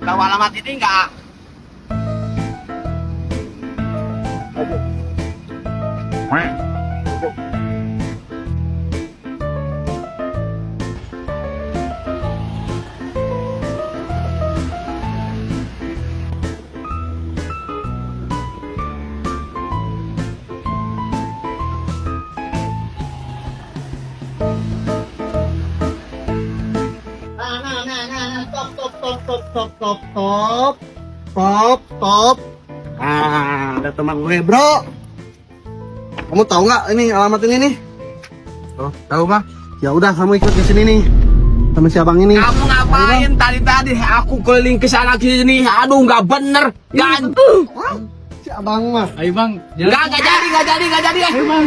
Tahu alamat ini enggak? Top. Ah, ada teman gue, bro. Kamu tahu nggak ini alamat ini nih? Oh, tahu Bang? Ya udah, kamu ikut di sini nih sama si abang ini. Kamu ngapain tadi? Aku keliling ke sana sini. Aduh, nggak bener. Gantung. Si abang mah. Ayo Bang, Nggak jadi. Ayo Bang.